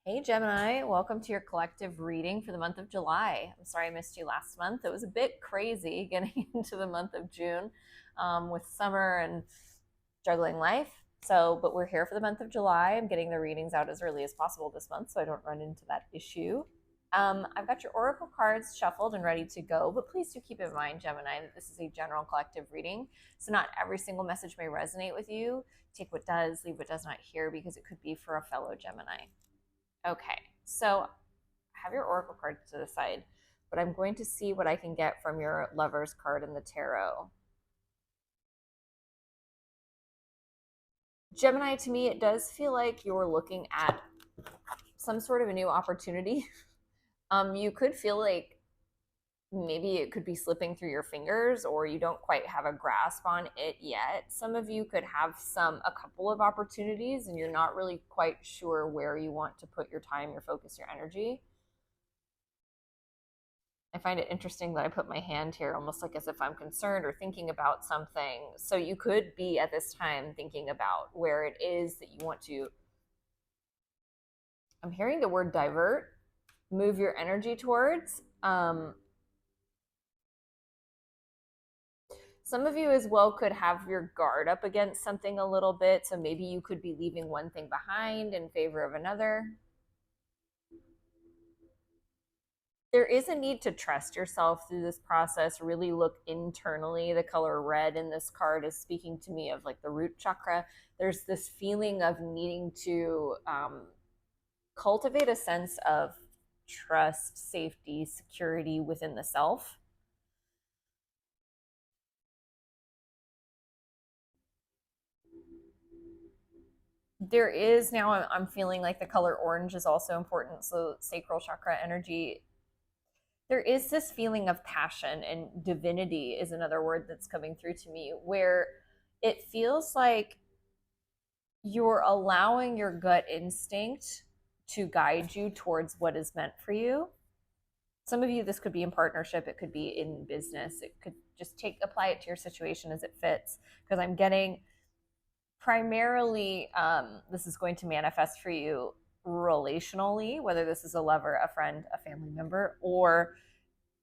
Hey Gemini, welcome to your collective reading for the month of July. I'm sorry I missed you last month. It was a bit crazy getting into the month of June with summer and juggling life. But we're here for the month of July. I'm getting the readings out as early as possible this month so I don't run into that issue. I've got your oracle cards shuffled and ready to go, but please do keep in mind, Gemini, that this is a general collective reading. So not every single message may resonate with you. Take what does, leave what does not here, because it could be for a fellow Gemini. Okay, so I have your oracle cards to the side, but I'm going to see what I can get from your lover's card in the tarot. Gemini, to me, it does feel like you're looking at some sort of a new opportunity. You could feel like maybe it could be slipping through your fingers or you don't quite have a grasp on it yet. Some of you could have a couple of opportunities and you're not really quite sure where you want to put your time, your focus, your energy. I find it interesting that I put my hand here almost like as if I'm concerned or thinking about something. So you could be at this time thinking about where it is that you want to. I'm hearing the word divert, move your energy towards. Some of you as well could have your guard up against something a little bit. So maybe you could be leaving one thing behind in favor of another. There is a need to trust yourself through this process, really look internally. The color red in this card is speaking to me of like the root chakra. There's this feeling of needing to cultivate a sense of trust, safety, security within the self. There is now, I'm feeling like the color orange is also important. So sacral chakra energy, there is this feeling of passion, and divinity is another word that's coming through to me, where it feels like you're allowing your gut instinct to guide you towards what is meant for you. Some of you, this could be in partnership, it could be in business, it could just apply it to your situation as it fits. Because I'm getting primarily, this is going to manifest for you relationally, whether this is a lover, a friend, a family member, or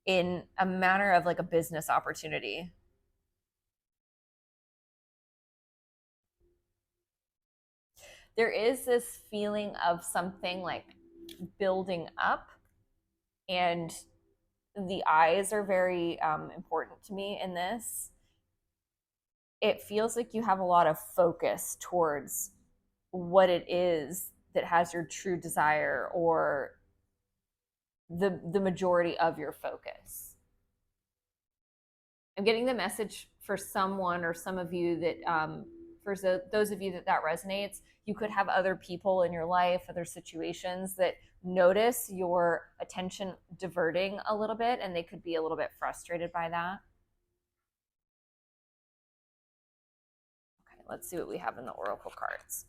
in a manner of like a business opportunity. There is this feeling of something like building up, and the eyes are very important to me in this. It feels like you have a lot of focus towards what it is that has your true desire, or the majority of your focus. I'm getting the message for someone or some of you that for those of you that resonates, you could have other people in your life, other situations that notice your attention diverting a little bit, and they could be a little bit frustrated by that. Okay, let's see what we have in the oracle cards.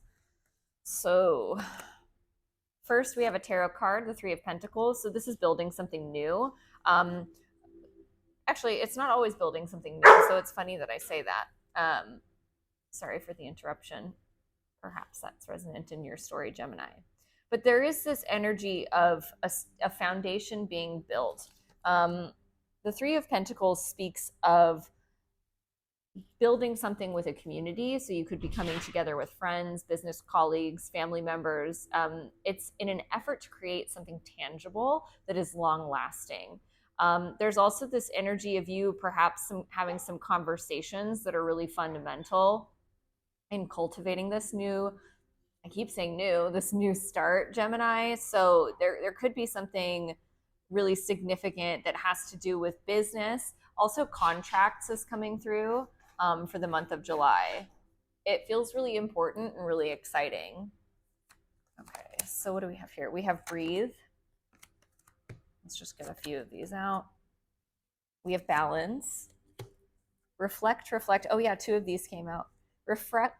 So first we have a tarot card, the Three of Pentacles. So this is building something new. Actually, it's not always building something new, so it's funny that I say that. Sorry for the interruption. Perhaps that's resonant in your story, Gemini. But there is this energy of a foundation being built. The Three of Pentacles speaks of building something with a community. So you could be coming together with friends, business colleagues, family members. It's in an effort to create something tangible that is long lasting. There's also this energy of you perhaps having some conversations that are really fundamental in cultivating this new, I keep saying new, this new start, Gemini. So there could be something really significant that has to do with business. Also, contracts is coming through for the month of July. It feels really important and really exciting. Okay, so what do we have here? We have breathe. Let's just get a few of these out. We have balance. Reflect. Oh yeah, two of these came out. Reflect,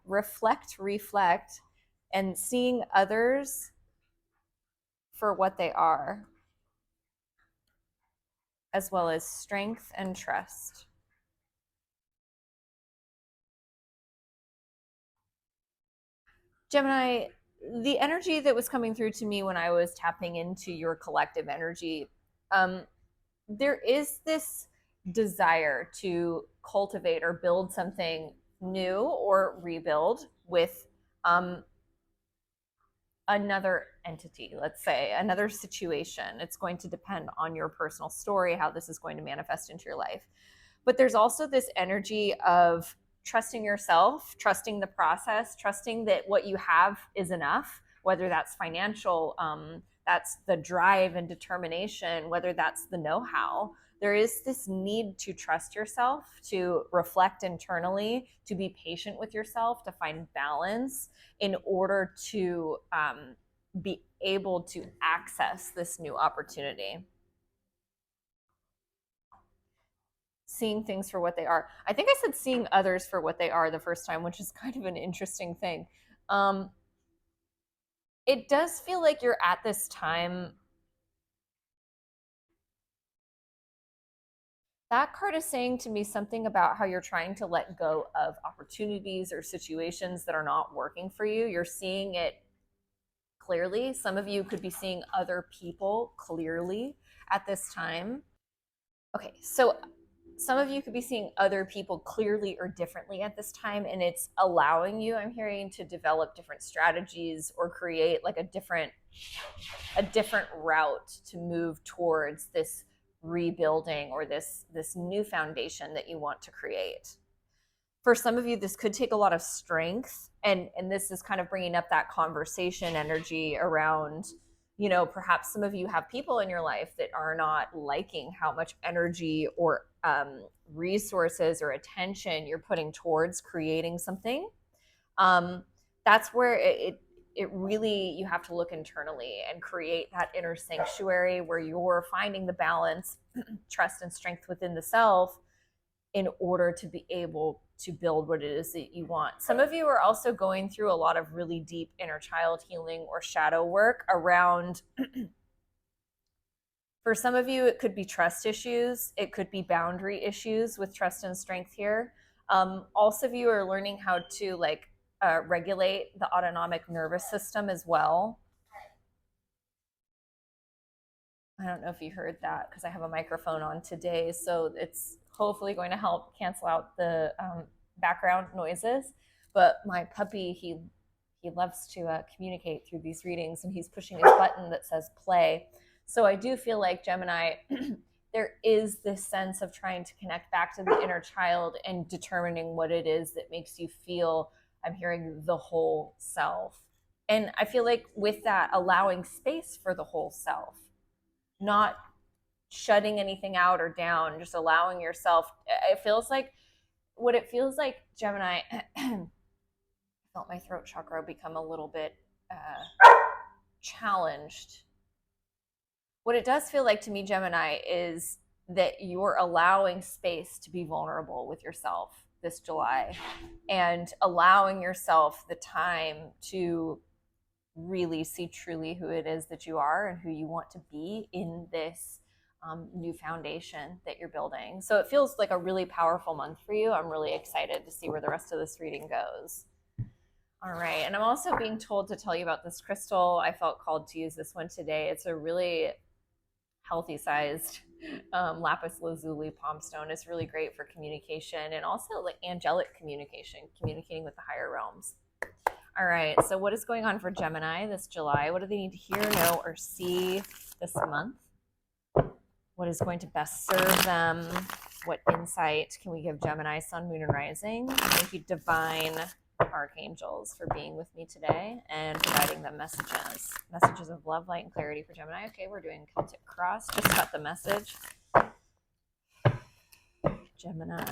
and seeing others for what they are, as well as strength and trust. Gemini, the energy that was coming through to me when I was tapping into your collective energy, um, there is this desire to cultivate or build something new or rebuild with um, another entity, let's say, another situation. It's going to depend on your personal story, how this is going to manifest into your life. But there's also this energy of trusting yourself, trusting the process, trusting that what you have is enough, whether that's financial, that's the drive and determination, whether that's the know how. There is this need to trust yourself, to reflect internally, to be patient with yourself, to find balance in order to be able to access this new opportunity. Seeing things for what they are. I think I said seeing others for what they are the first time, which is kind of an interesting thing. Um, it does feel like you're at this time. That card is saying to me something about how you're trying to let go of opportunities or situations that are not working for you. You're seeing it clearly. Some of you could be seeing other people clearly at this time. Okay, so some of you could be seeing other people clearly or differently at this time, and it's allowing you, I'm hearing, to develop different strategies or create like a different route to move towards this rebuilding or this new foundation that you want to create. For some of you, this could take a lot of strength, and this is kind of bringing up that conversation energy around, you know, perhaps some of you have people in your life that are not liking how much energy or resources or attention you're putting towards creating something. That's where it really, you have to look internally and create that inner sanctuary where you're finding the balance, trust and strength within the self in order to be able to build what it is that you want. Some of you are also going through a lot of really deep inner child healing or shadow work around. For some of you, it could be trust issues. It could be boundary issues with trust and strength here. Also, of you are learning how to regulate the autonomic nervous system as well. I don't know if you heard that because I have a microphone on today, so it's hopefully going to help cancel out the background noises. But my puppy, he loves to communicate through these readings, and he's pushing his button that says play. So I do feel like, Gemini, there is this sense of trying to connect back to the inner child and determining what it is that makes you feel, I'm hearing, the whole self. And I feel like with that, allowing space for the whole self, not shutting anything out or down, just allowing yourself. It feels like, what it feels like, Gemini, I felt my throat chakra become a little bit challenged. What it does feel like to me, Gemini, is that you're allowing space to be vulnerable with yourself this July and allowing yourself the time to really see truly who it is that you are and who you want to be in this new foundation that you're building. So it feels like a really powerful month for you. I'm really excited to see where the rest of this reading goes. All right. And I'm also being told to tell you about this crystal. I felt called to use this one today. It's a really healthy sized lapis lazuli palm stone. It's really great for communication and also like angelic communication, communicating with the higher realms. All right, so what is going on for Gemini this July? What do they need to hear, know, or see this month? What is going to best serve them? What insight can we give Gemini, Sun, Moon, and Rising? Thank you, Divine Archangels, for being with me today and providing them messages. Messages of love, light, and clarity for Gemini. Okay, we're doing Celtic Cross. Just got the message. Gemini.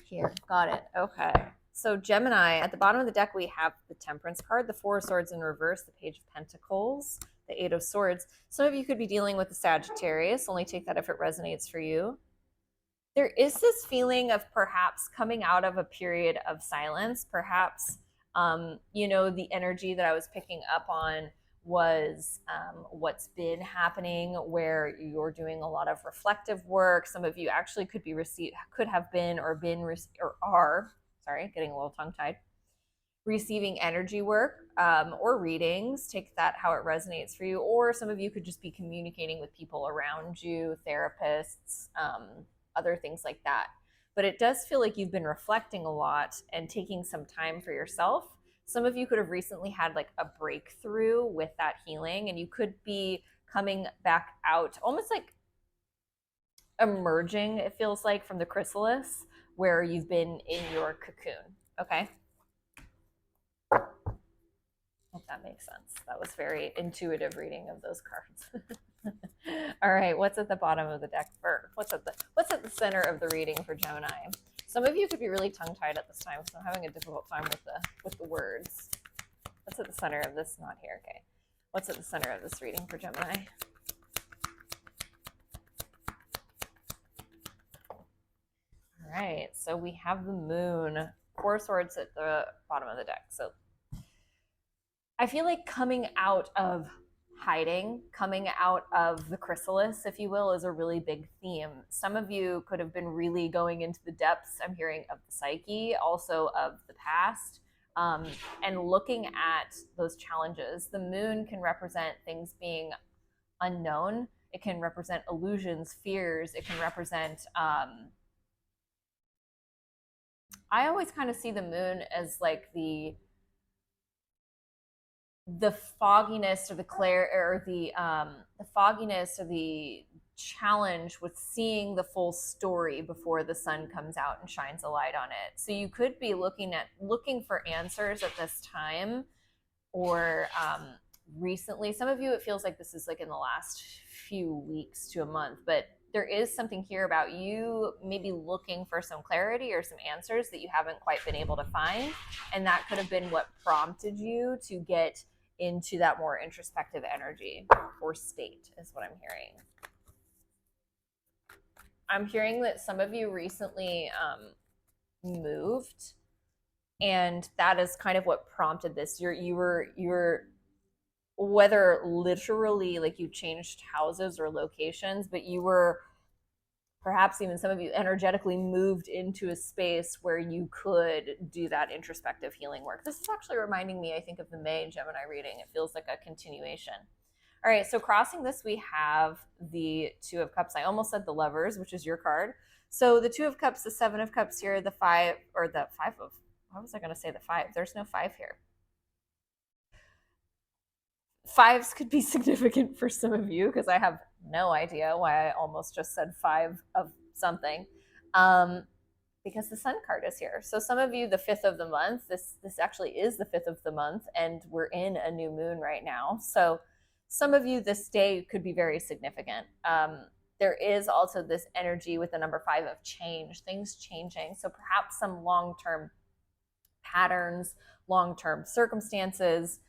Here, got it. Okay. So Gemini, at the bottom of the deck, we have the Temperance card, the Four of Swords in reverse, the Page of Pentacles, the Eight of Swords. Some of you could be dealing with the Sagittarius. Only take that if it resonates for you. There is this feeling of perhaps coming out of a period of silence. Perhaps, the energy that I was picking up on was what's been happening, where you're doing a lot of reflective work. Some of you actually could be getting a little tongue-tied, receiving energy work or readings. Take that how it resonates for you. Or some of you could just be communicating with people around you, therapists, other things like that. But it does feel like you've been reflecting a lot and taking some time for yourself. Some of you could have recently had like a breakthrough with that healing, and you could be coming back out almost like emerging, it feels like, from the chrysalis where you've been in your cocoon. Okay. If that makes sense. That was very intuitive reading of those cards. All right, what's at the bottom of the deck for what's at the center of the reading for Gemini? Some of you could be really tongue-tied at this time because I'm having a difficult time with the words. What's at the center of this? Not here. Okay. What's at the center of this reading for Gemini? All right, so we have the moon, 4 swords at the bottom of the deck. So I feel like coming out of hiding, coming out of the chrysalis, if you will, is a really big theme. Some of you could have been really going into the depths, I'm hearing, of the psyche, also of the past, and looking at those challenges. The moon can represent things being unknown. It can represent illusions, fears. It can represent, I always kind of see the moon as like the fogginess or the fogginess or the challenge with seeing the full story before the sun comes out and shines a light on it. So you could be looking for answers at this time, or recently. Some of you, it feels like this is like in the last few weeks to a month, but there is something here about you maybe looking for some clarity or some answers that you haven't quite been able to find. And that could have been what prompted you to get into that more introspective energy or state, is what I'm hearing. I'm hearing that some of you recently moved, and that is kind of what prompted this. You were whether literally like you changed houses or locations, but you were perhaps even some of you energetically moved into a space where you could do that introspective healing work. This is actually reminding me, I think, of the May Gemini reading. It feels like a continuation. All right, so crossing this, we have the Two of Cups. I almost said the Lovers, which is your card. So the Two of Cups, the Seven of Cups here, the Five, or the Five of, why was I going to say the Five? There's no Five here. Fives could be significant for some of you because I have no idea why I almost just said five of something. Because the Sun card is here. So some of you, the 5th of the month, this actually is the 5th of the month, and we're in a new moon right now. So some of you, this day could be very significant. There is also this energy with the number 5 of change, things changing. So perhaps some long-term patterns, long-term circumstances.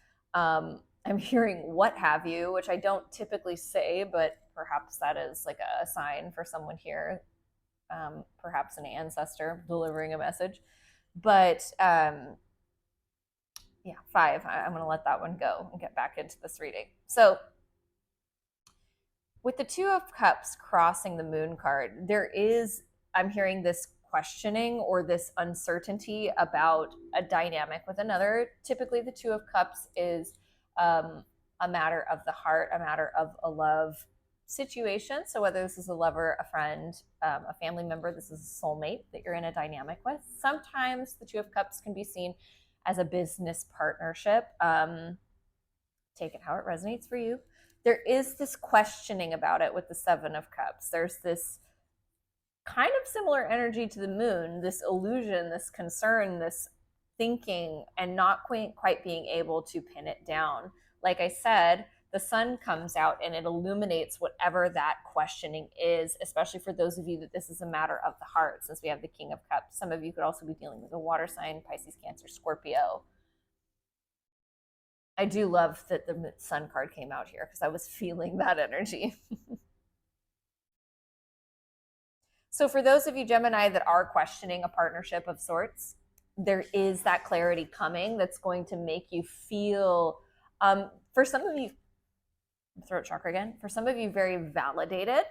I'm hearing what have you, which I don't typically say, but perhaps that is like a sign for someone here, perhaps an ancestor delivering a message. But yeah, 5. I'm going to let that one go and get back into this reading. So with the Two of Cups crossing the Moon card, I'm hearing this questioning or this uncertainty about a dynamic with another. Typically, the Two of Cups is a matter of the heart, a matter of a love situation. So whether this is a lover, a friend, a family member, this is a soulmate that you're in a dynamic with. Sometimes the Two of Cups can be seen as a business partnership. Take it how it resonates for you. There is this questioning about it with the Seven of Cups. There's this kind of similar energy to the moon, this illusion, this concern, this thinking, and not quite being able to pin it down. Like I said, the sun comes out and it illuminates whatever that questioning is, especially for those of you that this is a matter of the heart, since we have the King of Cups. Some of you could also be dealing with a water sign, Pisces, Cancer, Scorpio. I do love that the sun card came out here because I was feeling that energy. So for those of you, Gemini, that are questioning a partnership of sorts, there is that clarity coming that's going to make you feel, for some of you, throat chakra again, for some of you, very validated.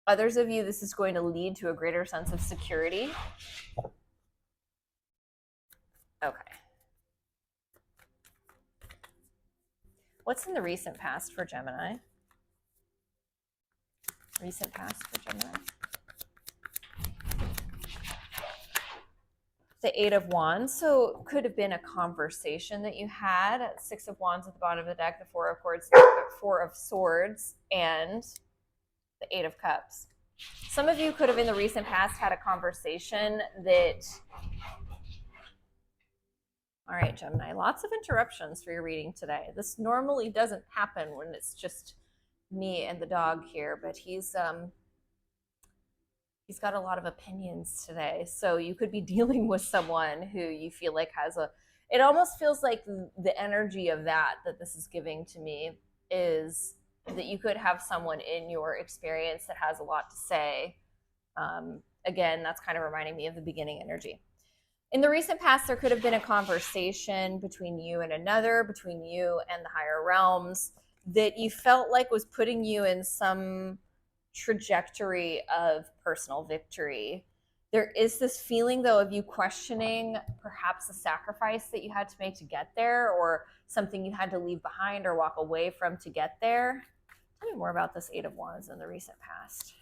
Others of you, this is going to lead to a greater sense of security. Okay. What's in the recent past for Gemini? Recent past for Gemini. The Eight of Wands. So could have been a conversation that you had. Six of Wands at the bottom of the deck, the Four of Swords, and the Eight of Cups. Some of you could have in the recent past had a conversation that, all right, Gemini, lots of interruptions for your reading today. This normally doesn't happen when it's just me and the dog here, but he's got a lot of opinions today. So you could be dealing with someone who you feel like has it almost feels like the energy of that this is giving to me is that you could have someone in your experience that has a lot to say. Again, that's kind of reminding me of the beginning energy. In the recent past, there could have been a conversation between you and another, between you and the higher realms, that you felt like was putting you in some trajectory of personal victory. There is this feeling, though, of you questioning perhaps a sacrifice that you had to make to get there, or something you had to leave behind or walk away from to get there. Tell me more about this Eight of Wands in the recent past.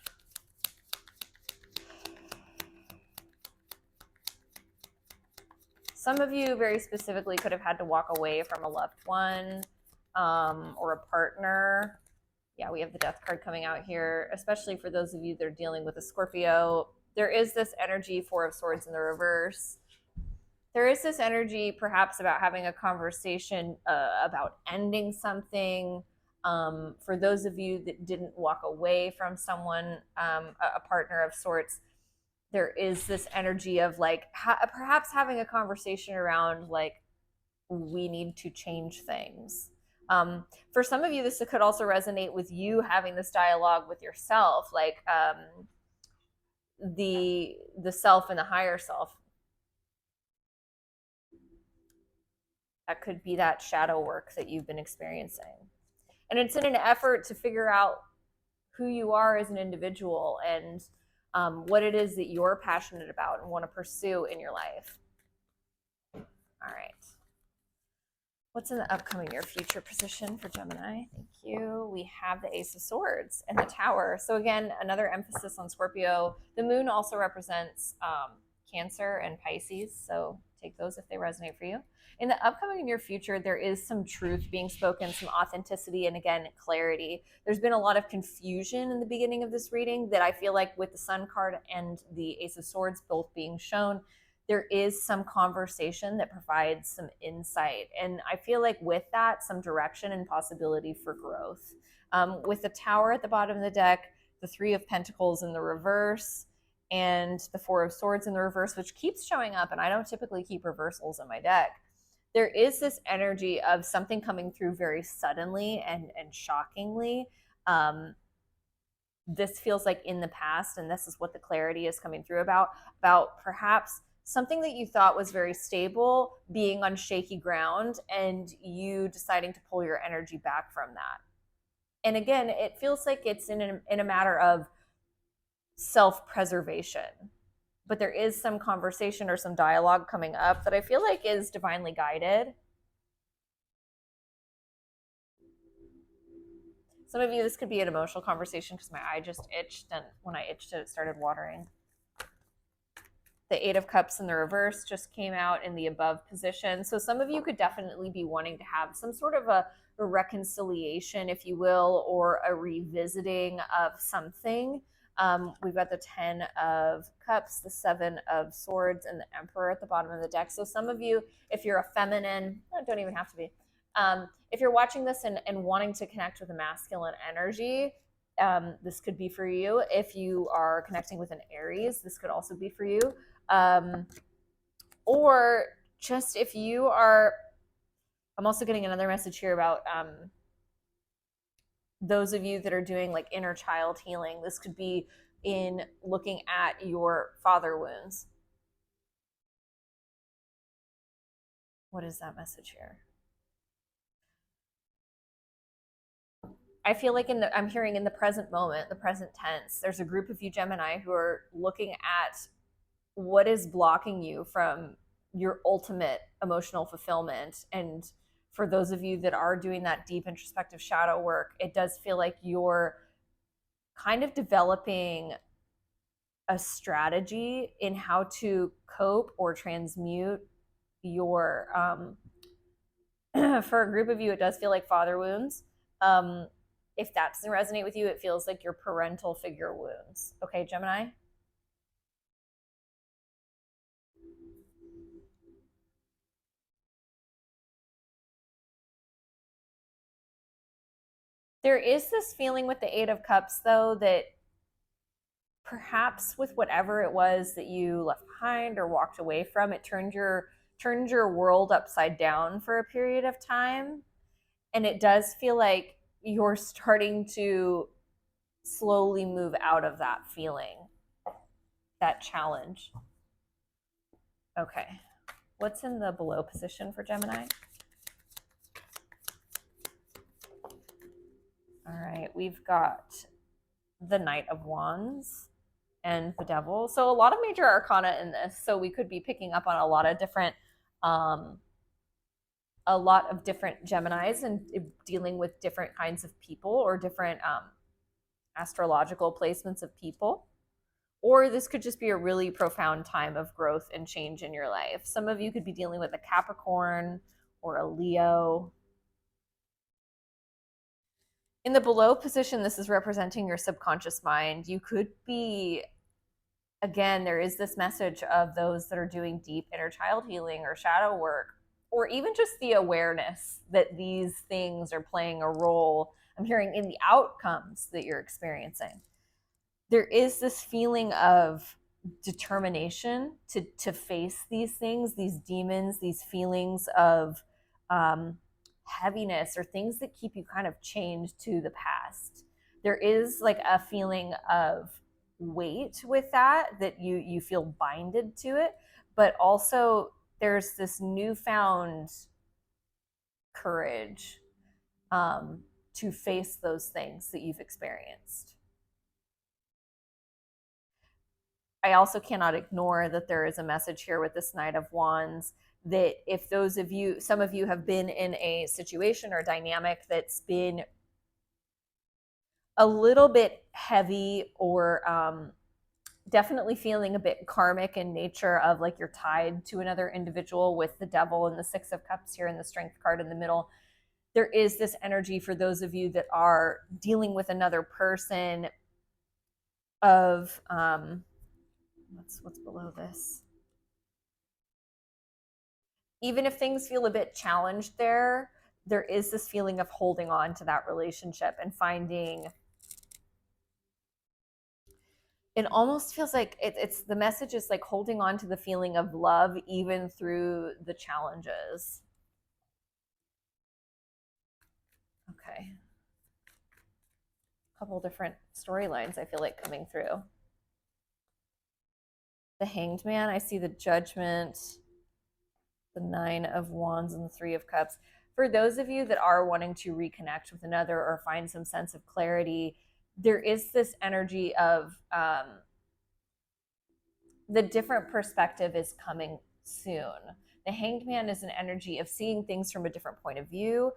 Some of you very specifically could have had to walk away from a loved one or a partner. Yeah, we have the Death card coming out here, especially for those of you that are dealing with a Scorpio. There is this energy, Four of Swords in the reverse. There is this energy perhaps about having a conversation about ending something. For those of you that didn't walk away from someone, a partner of sorts, there is this energy of like perhaps having a conversation around like, we need to change things. For some of you, this could also resonate with you having this dialogue with yourself, like the self and the higher self. That could be that shadow work that you've been experiencing. And it's in an effort to figure out who you are as an individual and what it is that you're passionate about and want to pursue in your life. All right. What's in the upcoming near future position for Gemini? Thank you. We have the Ace of Swords and the Tower. So again, another emphasis on Scorpio. The moon also represents Cancer and Pisces. So take those if they resonate for you. In the upcoming near future, there is some truth being spoken, some authenticity, and again, clarity. There's been a lot of confusion in the beginning of this reading that I feel like with the Sun card and the Ace of Swords both being shown, there is some conversation that provides some insight. And I feel like with that, some direction and possibility for growth. With the Tower at the bottom of the deck, the Three of Pentacles in the reverse, and the Four of Swords in the reverse, which keeps showing up, and I don't typically keep reversals in my deck. There is this energy of something coming through very suddenly and shockingly. This feels like in the past, and this is what the clarity is coming through about perhaps something that you thought was very stable being on shaky ground and you deciding to pull your energy back from that. And again, it feels like it's in a matter of self-preservation. But there is some conversation or some dialogue coming up that I feel like is divinely guided. Some of you, this could be an emotional conversation because my eye just itched, and when I itched it, it started watering. The Eight of Cups in the reverse just came out in the above position. So some of you could definitely be wanting to have some sort of a reconciliation, if you will, or a revisiting of something. We've got the 10 of Cups, the 7 of Swords, and the Emperor at the bottom of the deck. So some of you, if you're a feminine, don't even have to be, if you're watching this and wanting to connect with a masculine energy, this could be for you. If you are connecting with an Aries, this could also be for you. Or just if you are, I'm also getting another message here about those of you that are doing like inner child healing. This could be in looking at your father wounds. What is that message here? I feel like I'm hearing in the present moment, the present tense, there's a group of you Gemini who are looking at what is blocking you from your ultimate emotional fulfillment. And for those of you that are doing that deep introspective shadow work, it does feel like you're kind of developing a strategy in how to cope or transmute your for a group of you it does feel like father wounds. If that doesn't resonate with you, it feels like your parental figure wounds. Okay, Gemini. There is this feeling with the Eight of Cups, though, that perhaps with whatever it was that you left behind or walked away from, it turned your world upside down for a period of time. And it does feel like you're starting to slowly move out of that feeling, that challenge. Okay. What's in the below position for Gemini? All right, we've got the Knight of Wands and the Devil. So a lot of major arcana in this. So we could be picking up on um, a lot of different Geminis and dealing with different kinds of people or different astrological placements of people. Or this could just be a really profound time of growth and change in your life. Some of you could be dealing with a Capricorn or a Leo. In the below position, this is representing your subconscious mind. You could be, again, there is this message of those that are doing deep inner child healing or shadow work, or even just the awareness that these things are playing a role. I'm hearing in the outcomes that you're experiencing. There is this feeling of determination to face these things, these demons, these feelings of heaviness or things that keep you kind of chained to the past. There is like a feeling of weight with that you feel binded to it, but also there's this newfound courage to face those things that you've experienced. I also cannot ignore that there is a message here with this Knight of Wands that if those of you, some of you have been in a situation or dynamic that's been a little bit heavy or definitely feeling a bit karmic in nature of like you're tied to another individual with the Devil and the Six of Cups here and the Strength card in the middle. There is this energy for those of you that are dealing with another person of what's below this. Even if things feel a bit challenged there is this feeling of holding on to that relationship and finding. It almost feels like it's the message is like holding on to the feeling of love even through the challenges. Okay. A couple different storylines I feel like coming through. The Hanged Man, I see the Judgment, the Nine of Wands, and the Three of Cups. For those of you that are wanting to reconnect with another or find some sense of clarity, there is this energy of the different perspective is coming soon. The Hanged Man is an energy of seeing things from a different point of view,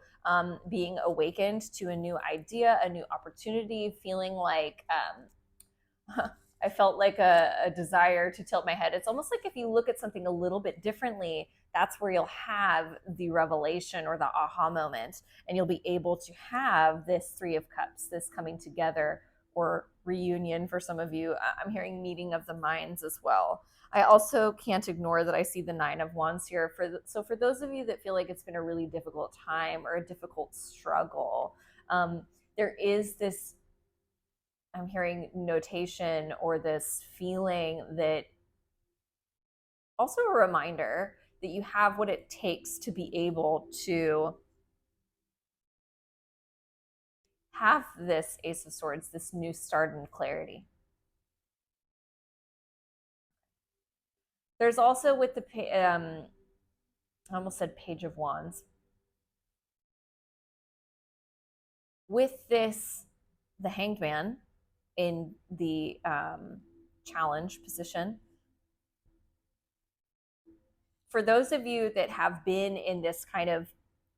being awakened to a new idea, a new opportunity, feeling like I felt like a desire to tilt my head. It's almost like if you look at something a little bit differently, that's where you'll have the revelation or the aha moment, and you'll be able to have this Three of Cups, this coming together or reunion for some of you. I'm hearing meeting of the minds as well. I also can't ignore that I see the Nine of Wands here. So for those of you that feel like it's been a really difficult time or a difficult struggle, there is this, I'm hearing notation or this feeling that also a reminder that you have what it takes to be able to have this Ace of Swords, this new start and clarity. There's also with the, I almost said Page of Wands. with this, the Hanged Man in the challenge position, for those of you that have been in this kind of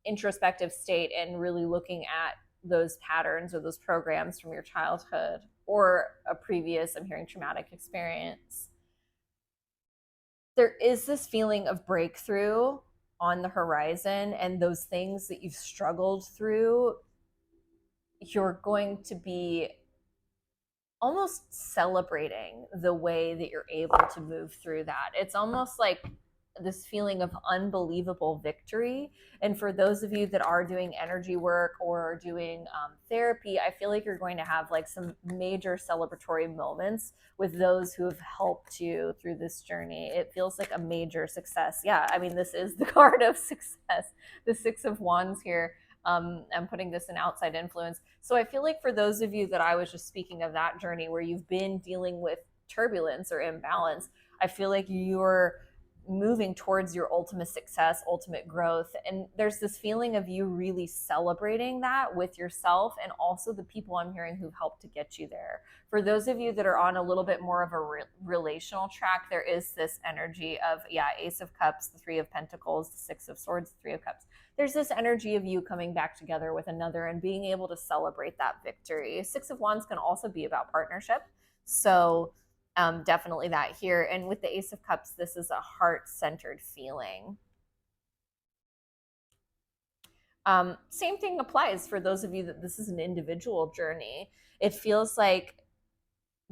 introspective state and really looking at those patterns or those programs from your childhood or a previous, I'm hearing, traumatic experience, there is this feeling of breakthrough on the horizon, and those things that you've struggled through, you're going to be almost celebrating the way that you're able to move through that. It's almost like this feeling of unbelievable victory. And for those of you that are doing energy work or doing therapy, I feel like you're going to have like some major celebratory moments with those who have helped you through this journey. It feels like a major success. Yeah, I mean, this is the card of success, the Six of Wands here. I'm putting this in outside influence. So I feel like for those of you that I was just speaking of, that journey where you've been dealing with turbulence or imbalance, I feel like you're moving towards your ultimate success, ultimate growth. And there's this feeling of you really celebrating that with yourself and also the people I'm hearing who've helped to get you there. For those of you that are on a little bit more of a relational track, there is this energy of, yeah, Ace of Cups, the Three of Pentacles, the Six of Swords, the Three of Cups. There's this energy of you coming back together with another and being able to celebrate that victory. Six of Wands can also be about partnership. So definitely that here. And with the Ace of Cups, this is a heart-centered feeling. Same thing applies for those of you that this is an individual journey. It feels like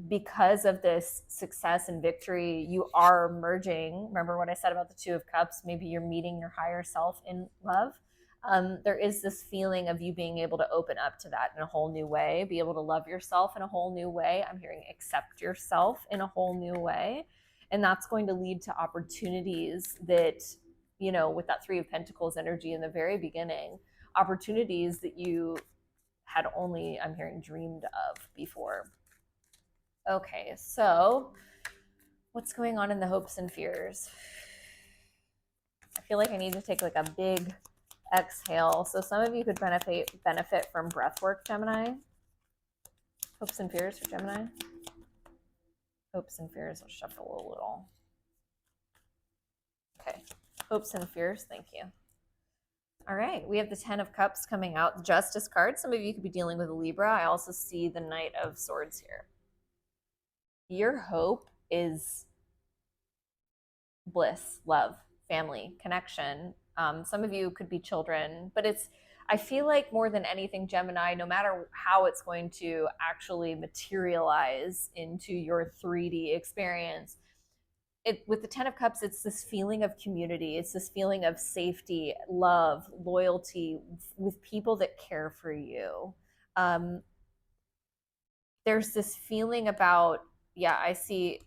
because of this success and victory, you are merging. Remember what I said about the Two of Cups? Maybe you're meeting your higher self in love. There is this feeling of you being able to open up to that in a whole new way, be able to love yourself in a whole new way. I'm hearing accept yourself in a whole new way. And that's going to lead to opportunities that, you know, with that Three of Pentacles energy in the very beginning, opportunities that you had only, I'm hearing, dreamed of before. Okay, so what's going on in the hopes and fears? I feel like I need to take like a big exhale. So some of you could benefit from breath work, Gemini. Hopes and fears for Gemini. Hopes and fears. I'll shuffle a little. Okay, hopes and fears. Thank you. All right, we have the Ten of Cups coming out, the Justice card. Some of you could be dealing with a Libra. I also see the Knight of Swords here. Your hope is bliss, love, family, connection. Some of you could be children, but I feel like more than anything, Gemini, no matter how it's going to actually materialize into your 3D experience, with the Ten of Cups, it's this feeling of community. It's this feeling of safety, love, loyalty with people that care for you. There's this feeling about, yeah, I see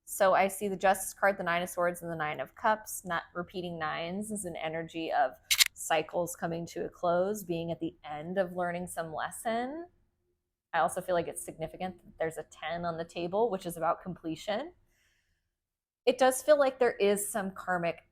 the Justice card, the Nine of Swords, and the Nine of Cups. Not repeating nines is an energy of cycles coming to a close, being at the end of learning some lesson. I also feel like it's significant that there's a 10 on the table, which is about completion. It does feel like there is some karmic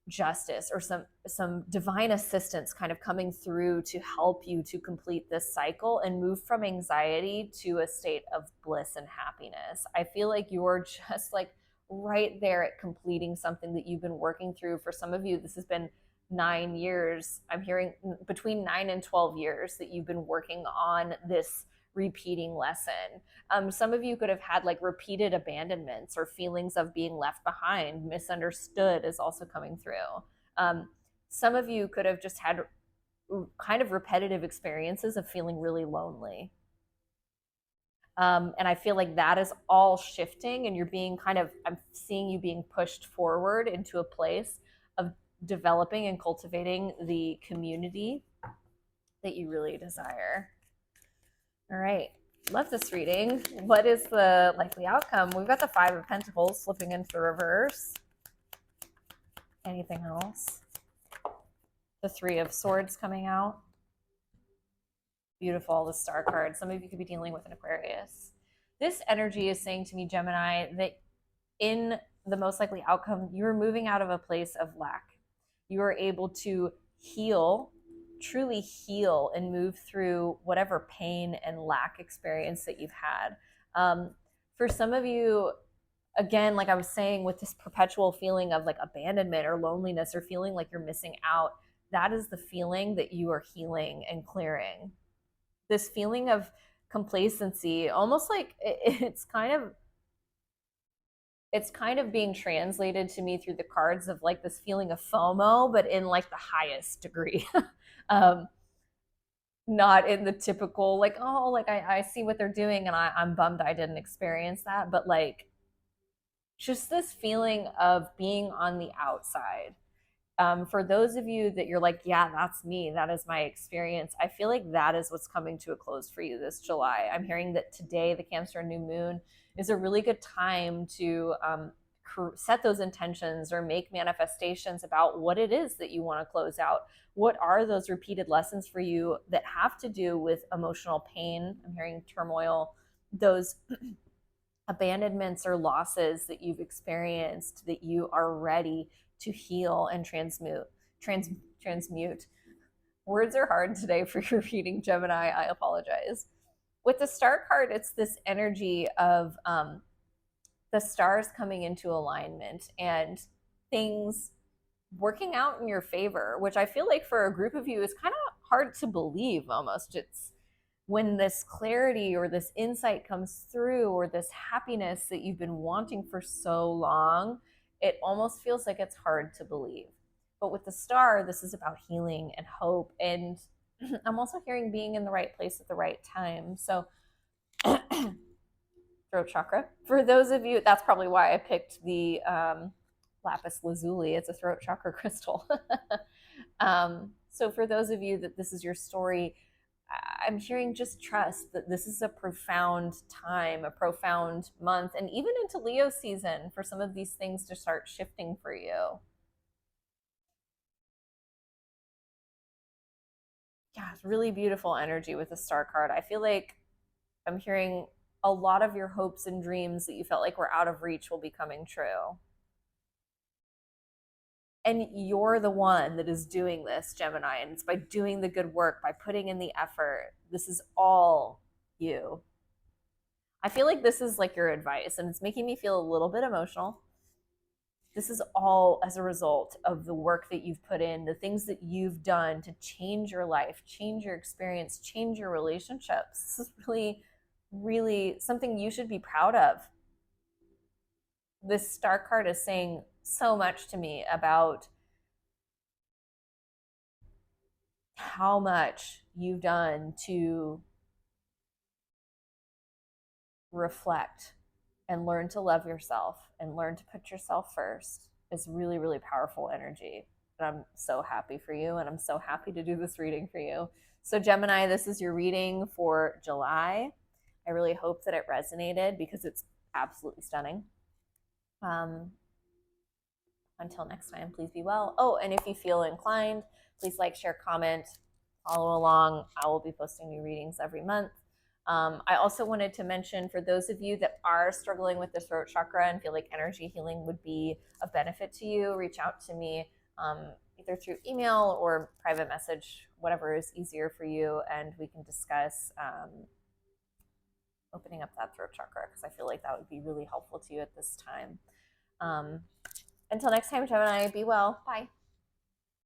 justice or some divine assistance kind of coming through to help you to complete this cycle and move from anxiety to a state of bliss and happiness. I feel like you're just like right there at completing something that you've been working through. For some of you, this has been 9 years. I'm hearing between 9 and 12 years that you've been working on this repeating lesson. Some of you could have had like repeated abandonments or feelings of being left behind. Misunderstood is also coming through. Some of you could have just had kind of repetitive experiences of feeling really lonely. And I feel like that is all shifting, and you're being I'm seeing you being pushed forward into a place of developing and cultivating the community that you really desire. All right, love this reading. What is the likely outcome? We've got the Five of Pentacles slipping into the reverse. Anything else? The Three of Swords coming out. Beautiful, the Star card. Some of you could be dealing with an Aquarius. This energy is saying to me, Gemini, that in the most likely outcome, you're moving out of a place of lack. You are able to heal truly heal and move through whatever pain and lack experience that you've had. For some of you, again, like I was saying, with this perpetual feeling of like abandonment or loneliness or feeling like you're missing out, that is the feeling that you are healing and clearing. This feeling of complacency, almost like it's kind of being translated to me through the cards of like this feeling of FOMO, but in like the highest degree. um, Not in the typical like, oh, like I see what they're doing and I'm bummed I didn't experience that, but like just this feeling of being on the outside. For those of you that you're like, yeah, that's me, that is my experience, I feel like that is what's coming to a close for you this July. I'm hearing that today, the Cancer new moon, is a really good time to set those intentions or make manifestations about what it is that you want to close out. What are those repeated lessons for you that have to do with emotional pain? I'm hearing turmoil, those abandonments or losses that you've experienced that you are ready to heal and transmute. Words are hard today for your reading, Gemini. I apologize. With the star card, it's this energy of the stars coming into alignment and things working out in your favor, which I feel like for a group of you is kind of hard to believe almost. It's when this clarity or this insight comes through, or this happiness that you've been wanting for so long, it almost feels like it's hard to believe. But with the star, this is about healing and hope. And I'm also hearing being in the right place at the right time. So, throat chakra. For those of you, that's probably why I picked the lapis lazuli. It's a throat chakra crystal. So for those of you that this is your story, I'm hearing just trust that this is a profound time, a profound month, and even into Leo season for some of these things to start shifting for you. Yeah, it's really beautiful energy with the star card. I feel like I'm hearing a lot of your hopes and dreams that you felt like were out of reach will be coming true. And you're the one that is doing this, Gemini, and it's by doing the good work, by putting in the effort. This is all you. I feel like this is like your advice, and it's making me feel a little bit emotional. This is all as a result of the work that you've put in, the things that you've done to change your life, change your experience, change your relationships. This is really, really something you should be proud of. This star card is saying so much to me about how much you've done to reflect and learn to love yourself and learn to put yourself first. Is really, really powerful energy. And I'm so happy for you, and I'm so happy to do this reading for you. So, Gemini, this is your reading for July. I really hope that it resonated because it's absolutely stunning. Until next time, please be well. Oh, and if you feel inclined, please like, share, comment, follow along. I will be posting new readings every month. I also wanted to mention, for those of you that are struggling with the throat chakra and feel like energy healing would be of benefit to you, reach out to me either through email or private message, whatever is easier for you, and we can discuss opening up that throat chakra, because I feel like that would be really helpful to you at this time. Until next time, Gemini, be well. Bye.